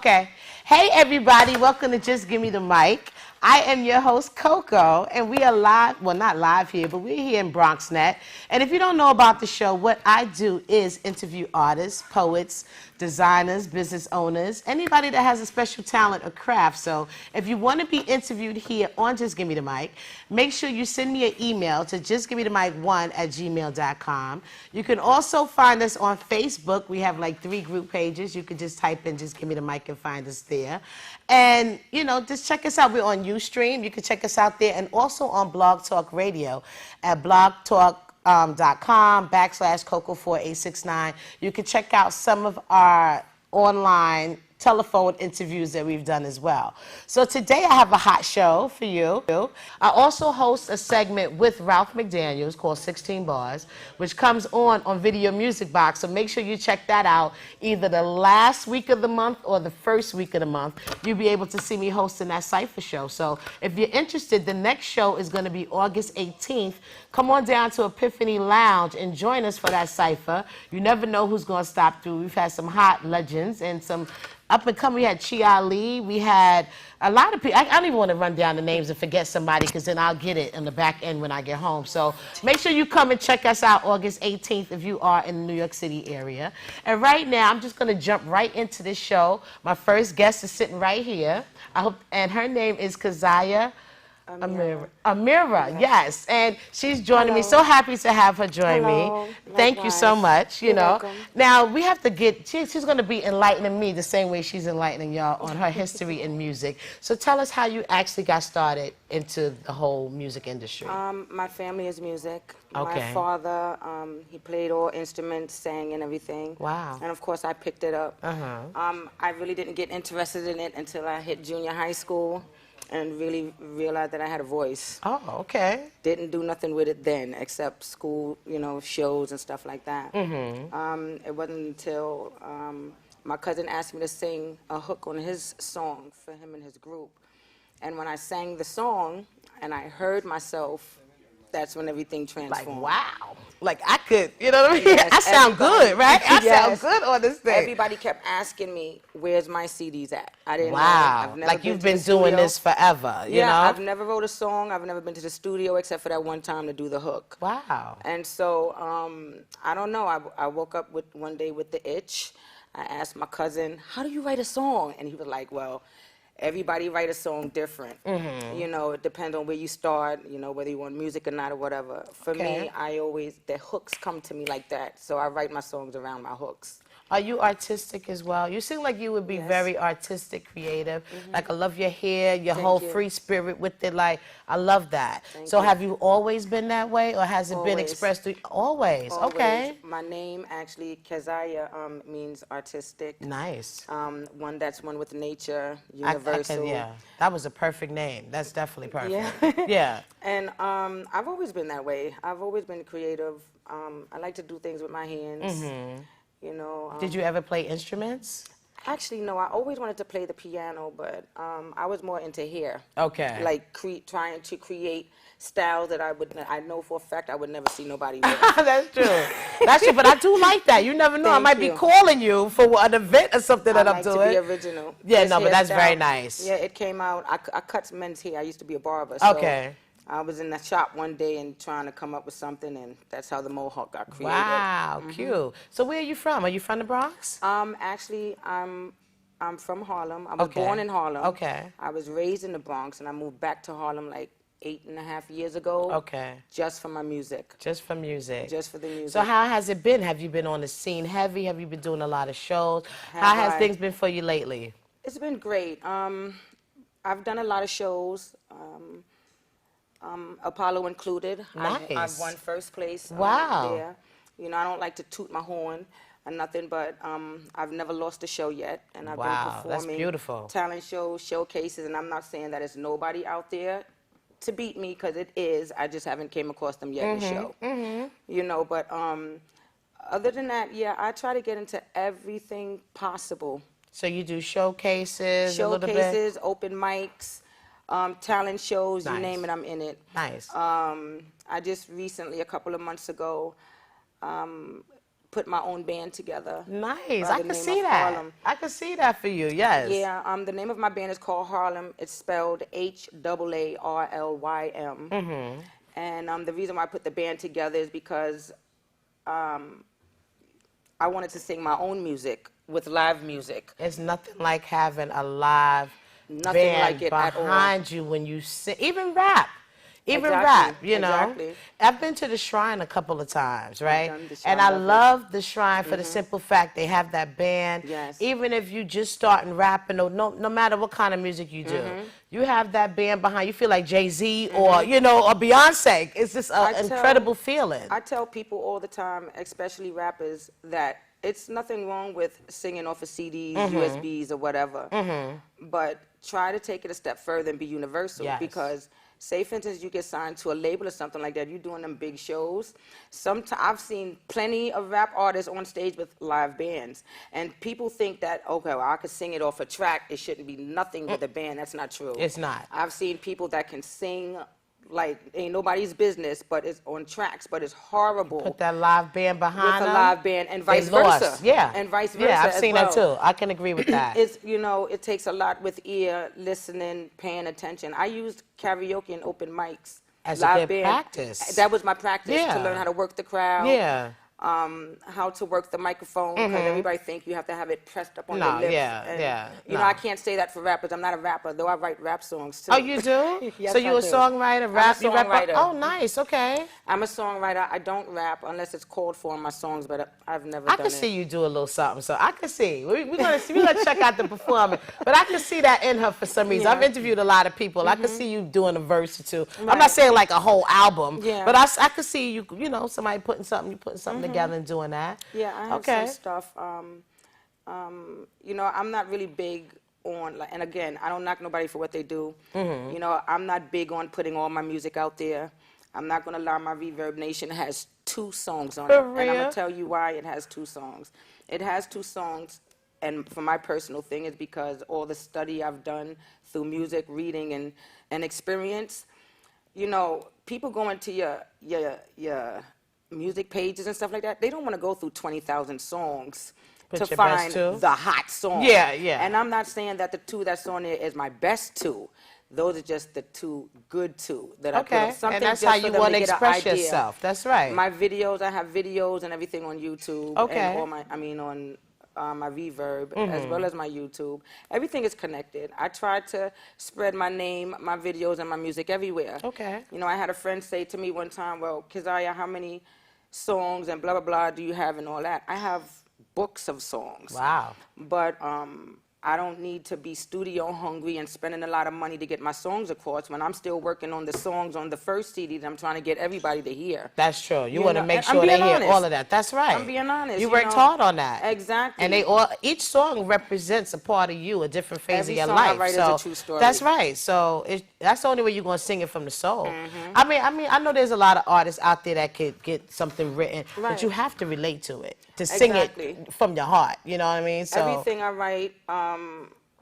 Okay. Hey, everybody. Welcome to Just Give Me the Mic. I am your host, Coco, and we are live, well, not live here, but we're here in BronxNet. And if you don't know about the show, what I do is interview artists, poets, designers, business owners, anybody that has a special talent or craft. So if you want to be interviewed here on Just Give Me the Mic, make sure you send me an email to justgivemethemic1@gmail.com. You can also find us on Facebook. We have like 3 group pages. You can just type in Just Give Me the Mic and find us there. And, you know, just check us out. We're on Ustream. You can check us out there, and also on Blog Talk Radio at blogtalk.com/Coco4869. You can check out some of our online telephone interviews that we've done as well. So today I have a hot show for you. I also host a segment with Ralph McDaniels called 16 Bars, which comes on Video Music Box. So make sure you check that out either the last week of the month or the first week of the month. You'll be able to see me hosting that Cypher show. So if you're interested, the next show is going to be August 18th. Come on down to Epiphany Lounge and join us for that Cypher. You never know who's going to stop through. We've had some hot legends and some up and coming. We had Chia Lee. We had a lot of people. I don't even want to run down the names and forget somebody, because then I'll get it in the back end when I get home. So make sure you come and check us out August 18th if you are in the New York City area. And right now, I'm just going to jump right into this show. My first guest is sitting right here. And her name is Keziah-Amirra, yes. And she's joining me. So happy to have her join me. Thank you so much. You know. Welcome. Now, we have to get, she's going to be enlightening me the same way she's enlightening y'all on her history in music. So tell us how you actually got started into the whole music industry. My family is music. Okay. My father, he played all instruments, sang and everything. Wow. And of course I picked it up. I really didn't get interested in it until I hit junior high school and really realized that I had a voice. Oh, okay. Didn't do nothing with it then, except school, you know, shows and stuff like that. It wasn't until my cousin asked me to sing a hook on his song for him and his group. And when I sang the song and I heard myself, that's when everything transformed. Like, wow. Like, I could, you know what I mean? Yes, I sound good, right? I sound Yes. good on this thing. Everybody kept asking me, where's my CDs at? I didn't know. Wow. I've never Like, you've to been the doing studio. this forever, you know? I've never wrote a song. I've never been to the studio except for that one time to do the hook. Wow. And so, I don't know. I woke up one day with the itch. I asked my cousin, how do you write a song? And he was like, well, everybody write a song different. You know, it depends on where you start, you know, whether you want music or not or whatever. For me, the hooks come to me like that. So I write my songs around my hooks. Are you artistic as well? You seem like you would be very artistic, creative. Like, I love your hair, your whole free spirit with it. Like, I love that. So have you always been that way, or has it been expressed through? Always. Okay. My name, actually, Keziah, means artistic. Nice. One with nature, universal. Yeah, that was a perfect name. That's definitely perfect. Yeah. Yeah. And I've always been that way. I've always been creative. I like to do things with my hands. You know. Did you ever play instruments? Actually, no. I always wanted to play the piano, but I was more into hair. Okay. Like trying to create styles that I know for a fact I would never see nobody with. That's true. That's true. But I do like that. You never know. I might be calling you for an event or something that I'm doing. I like to be original. Yeah, This no, but that's hairstyle, very nice. Yeah, it came out. I cut men's hair. I used to be a barber. So Okay. I was in the shop one day and trying to come up with something, and that's how the mohawk got created. Wow, cute. So where are you from? Are you from the Bronx? Actually, I'm from Harlem. I was born in Harlem. Okay. I was raised in the Bronx, and I moved back to Harlem like 8.5 years ago. Okay. Just for my music. Just for music. Just for the music. So how has it been? Have you been on the scene heavy? Have you been doing a lot of shows? How has things been for you lately? It's been great. I've done a lot of shows. Apollo included. Nice. I've won first place. Wow. There. You know, I don't like to toot my horn or nothing, but I've never lost a show yet, and I've been performing that's beautiful. Talent shows, showcases, and I'm not saying that there's nobody out there to beat me, because it is. I just haven't came across them yet in the show. You know, but other than that, yeah, I try to get into everything possible. So you do showcases, a little bit? Showcases, open mics. Talent shows, Nice. you name it, I'm in it. Nice. I just recently, a couple of months ago, put my own band together. Nice. by I the can name see of that. Harlem. I can see that for you. Yes. Yeah, the name of my band is called Harlem. It's spelled Harrlym. And the reason why I put the band together is because I wanted to sing my own music with live music. It's nothing like having a live Nothing like band it at all. behind you when you sing, even rap. Even Exactly, rap, you know. exactly. I've been to the Shrine a couple of times, right? done the And Shrine, I love it. love the Shrine for the simple fact they have that band. Yes. Even if you just starting rapping, or no matter what kind of music you do, you have that band behind you. Feel like Jay-Z or, you know, or Beyonce. It's just an incredible feeling. I tell people all the time, especially rappers, that it's nothing wrong with singing off of CDs, USBs, or whatever. But try to take it a step further and be universal. Yes. Because, say, for instance, you get signed to a label or something like that, you're doing them big shows. I've seen plenty of rap artists on stage with live bands. And people think that, okay, well, I could sing it off a track. It shouldn't be nothing with a band. That's not true. It's not. I've seen people that can sing like ain't nobody's business, but it's on tracks, but it's horrible. Put that live band behind with them. a live band, and vice They lost. versa. Yeah. And vice versa. Yeah, I've as seen well. that too. I can agree with that. It's, you know, it takes a lot with ear, listening, paying attention. I used karaoke and open mics. As live a good band. practice. That was my practice, Yeah. to learn how to work the crowd. Yeah. How to work the microphone, because everybody think you have to have it pressed up on No, your lips. yeah, and, yeah, You no. know, I can't say that for rappers. I'm not a rapper, though I write rap songs too. Oh, you do? Yes, So you I a do. songwriter, rap? I'm a You rap? songwriter. Oh, nice. Okay. I'm a songwriter. I don't rap unless it's called for in my songs, but I've never I done can it. see you do a little something. So I can see. We're gonna see. We're gonna check out the performance. But I can see that in her for some reason. Yeah. I've interviewed a lot of people. I can see you doing a verse or two. I'm not saying like a whole album. Yeah. But I can see you. You know, somebody putting something together and doing that. Yeah, I have Okay. some stuff. You know, I'm not really big on, like, and again, I don't knock nobody for what they do. You know, I'm not big on putting all my music out there. I'm not gonna lie, my Reverb Nation has 2 songs on it, For and I'm real? gonna tell you why it has 2 songs. It has 2 songs, and for my personal thing, is because all the study I've done through music, reading, and experience. You know, people go into your music pages and stuff like that. They don't want to go through 20,000 songs Put to your find best 2? the hot song. Yeah, yeah. And I'm not saying that the 2 that's on there is my best 2. Those are just the 2 good 2 that I put Okay. up. Something And that's just how for you them want to get an express idea. yourself. That's right. My videos, I have videos and everything on YouTube. Okay. And all my, on my Reverb, as well as my YouTube. Everything is connected. I try to spread my name, my videos, and my music everywhere. Okay. You know, I had a friend say to me one time, well, Keziah, how many songs and blah, blah, blah do you have and all that? I have books of songs. Wow. But I don't need to be studio hungry and spending a lot of money to get my songs across when I'm still working on the songs on the first CD that I'm trying to get everybody to hear. That's true. You You want to know, make and I'm sure they being hear honest. all of that. That's right. I'm being honest, You you worked know. hard on that. Exactly. And each song represents a part of you, a different phase Every of your song I life. write is so a true story. That's right. So that's the only way you're gonna sing it from the soul. Mm-hmm. I know there's a lot of artists out there that could get something written, but Right. you have to relate to it to sing Exactly. it from your heart. You know what I mean? So Everything I write,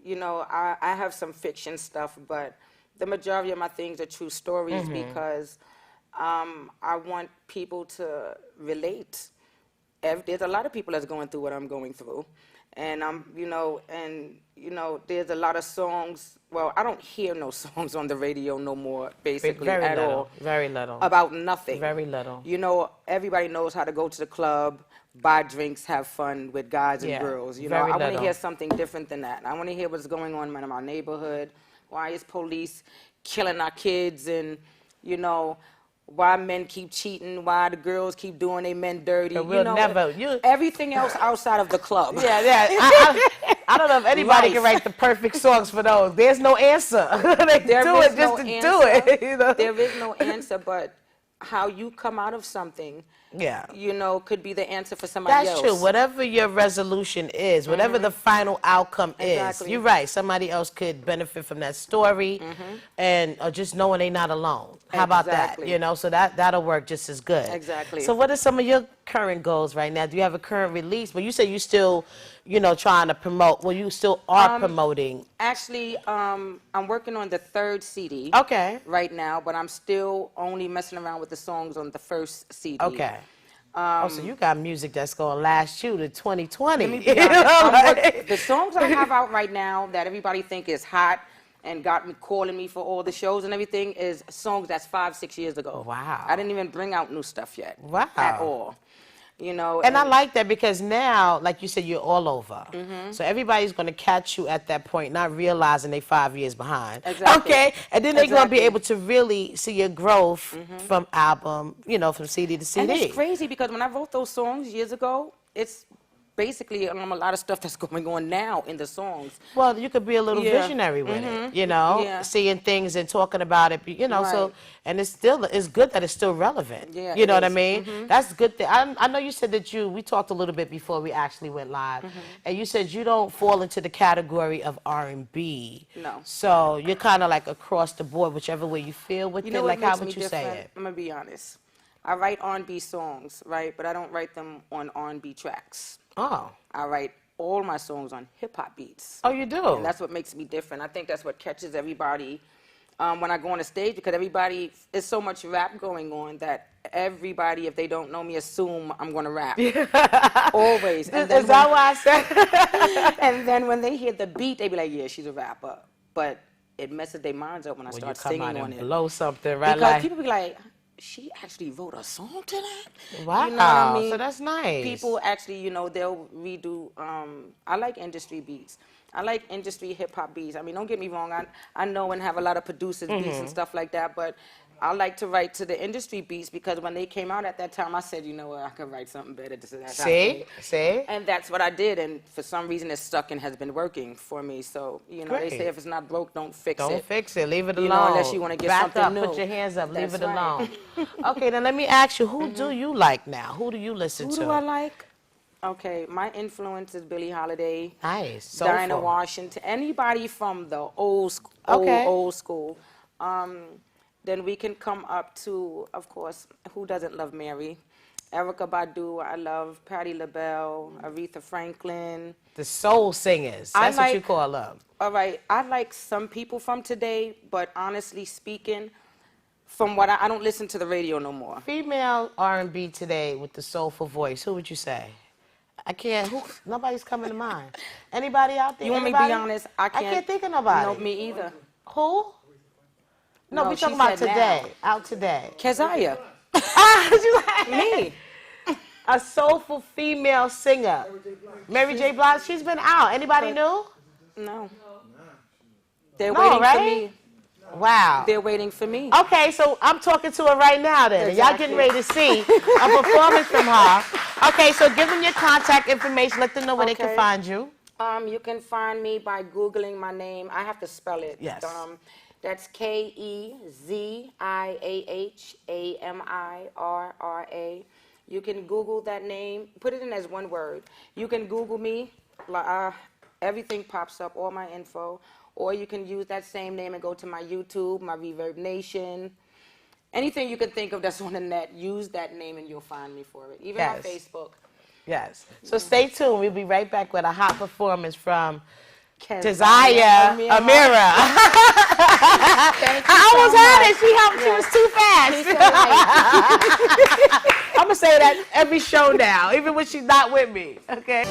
you know, I have some fiction stuff, but the majority of my things are true stories Mm-hmm. because I want people to relate. There's a lot of people that's going through what I'm going through, and there's a lot of songs. Well, I don't hear no songs on the radio no more, basically very at little, all. very little. About nothing. Very little. You know, everybody knows how to go to the club, buy drinks, have fun with guys and Yeah, girls. You know, very I want to little. hear something different than that. I want to hear what's going on in my neighborhood. Why is police killing our kids, and you know, why men keep cheating, why the girls keep doing their men dirty. But You we'll know, never- everything else outside of the club. Yeah. I don't know if anybody can write the perfect songs for those. There's no answer. They There do is it no just to answer. do it. You know? There is no answer, but how you come out of something, Yeah. you know, could be the answer for somebody That's else. true. Whatever your resolution is, whatever the final outcome is, Exactly. you're right. Somebody else could benefit from that story, and or just knowing they're not alone. How about that? Exactly. You know, so that'll work just as good. Exactly. So, what are some of your current goals right now? Do you have a current release? Well, you say you still, trying to promote. Well, you still are promoting. Actually, I'm working on the 3rd CD Okay. right now, but I'm still only messing around with the songs on the first CD. Okay. Oh, so you got music that's gonna last you to 2020. Let me be honest. The songs I have out right now that everybody think is hot and got me calling me for all the shows and everything is songs that's 5-6 years ago. Wow. I didn't even bring out new stuff yet. Wow. At all. You know. And I like that because now, like you said, you're all over. So everybody's going to catch you at that point, not realizing they're 5 years behind. Exactly. Okay? And then they're going to be able to really see your growth from album, you know, from CD to CD. And it's crazy because when I wrote those songs years ago, it's basically a lot of stuff that's going on now in the songs. Well, you could be a little visionary with it, you know, seeing things and talking about it, you know, so, and it's good that it's still relevant, you know what I mean? That's good. I know you said that we talked a little bit before we actually went live, and you said you don't fall into the category of R&B. No. So you're kind of like across the board, whichever way you feel with You it, know like what how makes would me you say different? it? I'm going to be honest. I write R&B songs, right? But I don't write them on R&B tracks. Oh. I write all my songs on hip-hop beats. Oh, you do? And that's what makes me different. I think that's what catches everybody when I go on the stage, because everybody, there's so much rap going on that everybody, if they don't know me, assume I'm going to rap. Always. And Is that why I said? And then when they hear the beat, they be like, yeah, she's a rapper. But it messes their minds up when I When start you come singing out on and it. blow something, right? Because Like, people be like, she actually wrote a song to that? wow, You know what I mean? so that's nice. People actually, you know, they'll redo, I like industry beats. I like industry hip-hop beats. I mean, don't get me wrong, I know and have a lot of producers beats and stuff like that, but I like to write to the industry beats because when they came out at that time, I said, you know what, I could write something better. See? And that's what I did, and for some reason it's stuck and has been working for me. So, you know, Great. they say if it's not broke, don't fix it. Don't fix it. Leave it alone. You know, unless you want to get Back something up, new. put your hands up. Leave That's it right. alone. Okay, then let me ask you, who do you like now? Who do you listen Who to? do I like? Okay, my influence is Billie Holiday. Nice. Dinah Soulful. Washington. Anybody from the old school. Old school. Then we can come up to, of course, who doesn't love Mary? Erykah Badu, I love. Patti LaBelle, Aretha Franklin. The soul singers. That's what you call them. All right, I like some people from today, but honestly speaking, from what I don't listen to the radio no more. Female R&B today with the soulful voice. Who would you say? I can't. Nobody's coming to mind. Anybody out there? You want me to be honest? I can't think of nobody. No, me either. Who? No, No, we she talking about said today. now. Out today. Keziah. She's like, Me. a soulful female singer. Mary J. Blige. She's been out. Anybody new? No. They're No, waiting right? for me. Wow. They're waiting for me. Okay, so I'm talking to her right now then. Exactly. Y'all getting ready to see a performance from her. Okay, so give them your contact information. Let them know where they can Okay. find you. You can find me by Googling my name. I have to spell it. Yes. That's Keziah-Amirra. You can Google that name. Put it in as one word. You can Google me. Everything pops up, all my info. Or you can use that same name and go to my YouTube, my Reverb Nation. Anything you can think of that's on the net, use that name and you'll find me for it. Even Yes. my Facebook. Yes. So stay tuned. We'll be right back with a hot performance from Keziah-Amirra. I almost had it. She was too fast. I'm going to say that every show now, even when she's not with me. Okay?